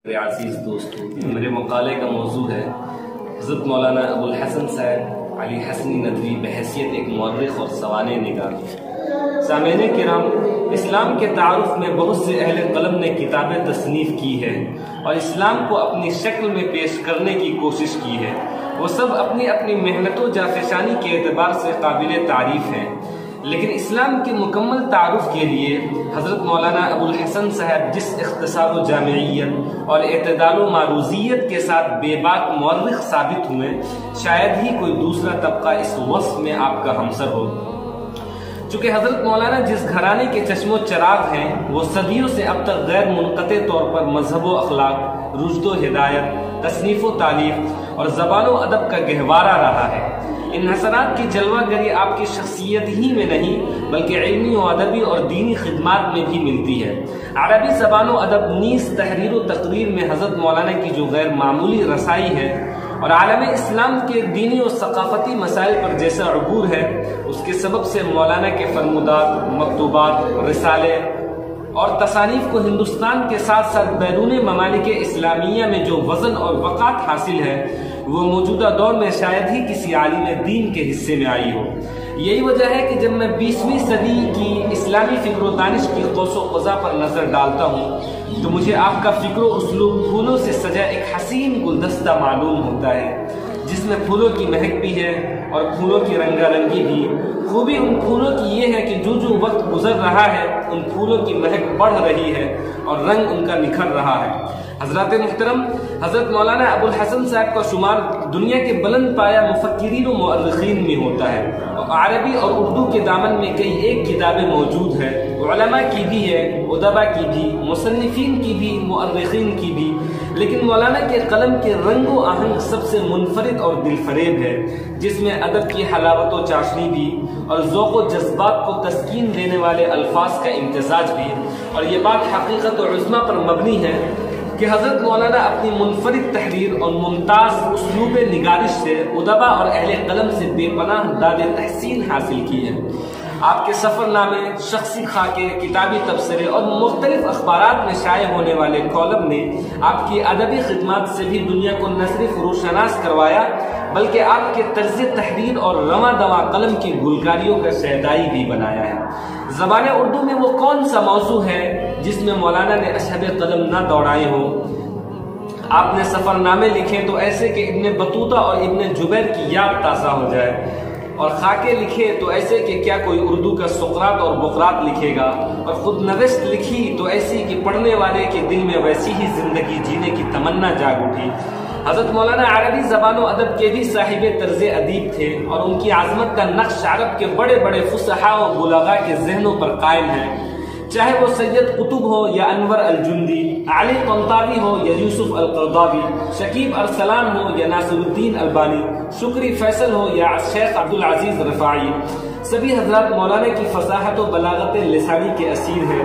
میرے عزیز دوستو، میرے مقالے کا موضوع ہے حضرت مولانا ابوالحسن صاحب علی حسنی ندوی بحیثیت ایک مورخ اور سوانح نگار۔ سامعین کرام، اسلام کے تعارف میں بہت سے اہل قلم نے کتابیں تصنیف کی ہے اور اسلام کو اپنی شکل میں پیش کرنے کی کوشش کی ہے۔ وہ سب اپنی اپنی محنت و جافشانی کے اعتبار سے قابل تعریف ہیں، لیکن اسلام کے مکمل تعارف کے لیے حضرت مولانا ابوالحسن صاحب جس اختصار و جامعیت اور اعتدال و معروضیت کے ساتھ بے باک مورخ ثابت ہوئے، شاید ہی کوئی دوسرا طبقہ اس وصف میں آپ کا ہمسر ہو۔ چونکہ حضرت مولانا جس گھرانے کے چشم و چراغ ہیں، وہ صدیوں سے اب تک غیر منقطع طور پر مذہب و اخلاق، رشد و ہدایت، تصنیف و تعلیف اور زبان و ادب کا گہوارہ رہا ہے۔ ان حسنات کی جلوہ گری آپ کی شخصیت ہی میں نہیں بلکہ علمی و ادبی اور دینی خدمات میں بھی ملتی ہے۔ عربی زبان و ادب نیز تحریر و تقریر میں حضرت مولانا کی جو غیر معمولی رسائی ہے اور عالم اسلام کے دینی و ثقافتی مسائل پر جیسا عبور ہے، اس کے سبب سے مولانا کے فرمودات، مکتوبات، رسالے اور تصانیف کو ہندوستان کے ساتھ ساتھ بیرون ممالک اسلامیہ میں جو وزن اور وقعت حاصل ہے، وہ موجودہ دور میں شاید ہی کسی عالم دین کے حصے میں آئی ہو۔ یہی وجہ ہے کہ جب میں 20ویں صدی کی اسلامی فکر و دانش کی قوس و قزح پر نظر ڈالتا ہوں تو مجھے آپ کا فکر و اسلوب پھولوں سے سجا ایک حسین گلدستہ معلوم ہوتا ہے، جس میں پھولوں کی مہک بھی ہے اور پھولوں کی رنگا رنگی بھی۔ خوبی ان پھولوں کی یہ ہے کہ جو جو وقت گزر رہا ہے، ان پھولوں کی مہک بڑھ رہی ہے اور رنگ ان کا نکھر رہا ہے۔ حضرات محترم، حضرت مولانا ابوالحسن صاحب کا شمار دنیا کے بلند پایہ مفکرین و مؤرخین میں ہوتا ہے۔ عربی اور اردو کے دامن میں کئی ایک کتابیں موجود ہیں، علماء کی بھی ہے، ادباء کی بھی، مصنفین کی بھی، مؤرخین کی بھی، لیکن مولانا کے قلم کے رنگ و آہنگ سب سے منفرد اور دل فریب ہے، جس میں ادب کی حلاوت و چاشنی بھی اور ذوق و جذبات کو تسکین دینے والے الفاظ کا امتزاج بھی۔ اور یہ بات حقیقت و عظمہ پر مبنی ہے کہ حضرت مولانا اپنی منفرد تحریر اور ممتاز اسلوب نگارش سے ادباء اور اہل قلم سے بے پناہ داد تحسین حاصل کی ہے۔ آپ کے سفر نامے، شخصی خاکے، کتابی تبصرے اور مختلف اخبارات میں شائع ہونے والے کالم نے آپ کی ادبی خدمات سے بھی دنیا کو نہ صرف روشناس کروایا بلکہ آپ کے طرز تحریر اور رواں دواں قلم کی گلکاریوں کا شہدائی بھی بنایا ہے۔ زبان اردو میں وہ کون سا موضوع ہے جس میں مولانا نے اشہب قلم نہ دوڑائے ہوں؟ آپ نے سفر نامے لکھے تو ایسے کہ ابن بطوطہ اور ابن جبیر کی یاد تازہ ہو جائے، اور خاکے لکھے تو ایسے کہ کیا کوئی اردو کا سقراط اور بقراط لکھے گا، اور خود نوشت لکھی تو ایسی کہ پڑھنے والے کے دل میں ویسی ہی زندگی جینے کی تمنا جاگ اٹھی۔ حضرت مولانا عربی زبان و ادب کے بھی صاحب طرز ادیب تھے اور ان کی عظمت کا نقش عرب کے بڑے بڑے فصحاء و بلغاء کے ذہنوں پر قائم ہے، چاہے وہ سید قطب ہو یا انور الجندی، علی طنطاوی ہو یا یوسف القرضاوی، شکیب ارسلان ہو یا ناصر الدین البانی، شکری فیصل ہو یا شیخ عبدالعزیز رفاعی۔ سبھی حضرات مولانا کی فصاحت و بلاغت لسانی کے اسیر ہیں،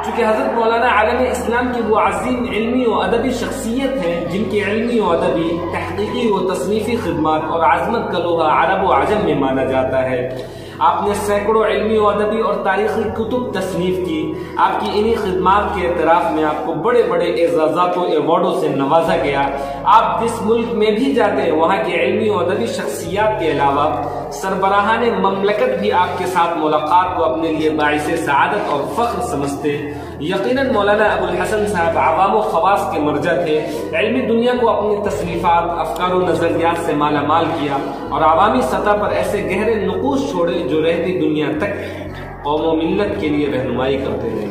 چونکہ حضرت مولانا عالم اسلام کی وہ عظیم علمی و ادبی شخصیت ہے جن کی علمی و ادبی، تحقیقی و تصنیفی خدمات اور عظمت کا لوہا عرب و عجم میں مانا جاتا ہے۔ آپ نے سینکڑوں علمی و ادبی اور تاریخی کتب تصنیف کی۔ آپ کی انہی خدمات کے اعتراف میں آپ کو بڑے بڑے اعزازات و ایوارڈوں سے نوازا گیا۔ آپ جس ملک میں بھی جاتے وہاں کی علمی و ادبی شخصیات کے علاوہ سربراہان مملکت بھی آپ کے ساتھ ملاقات کو اپنے لیے باعث سعادت اور فخر سمجھتے۔ یقیناً مولانا ابوالحسن صاحب عوام و خواص کے مرجع تھے۔ علمی دنیا کو اپنی تصنیفات، افکار و نظریات سے مالا مال کیا اور عوامی سطح پر ایسے گہرے نقوش چھوڑے جو رہتی دنیا تک قوم و ملت کے لیے رہنمائی کرتے رہے۔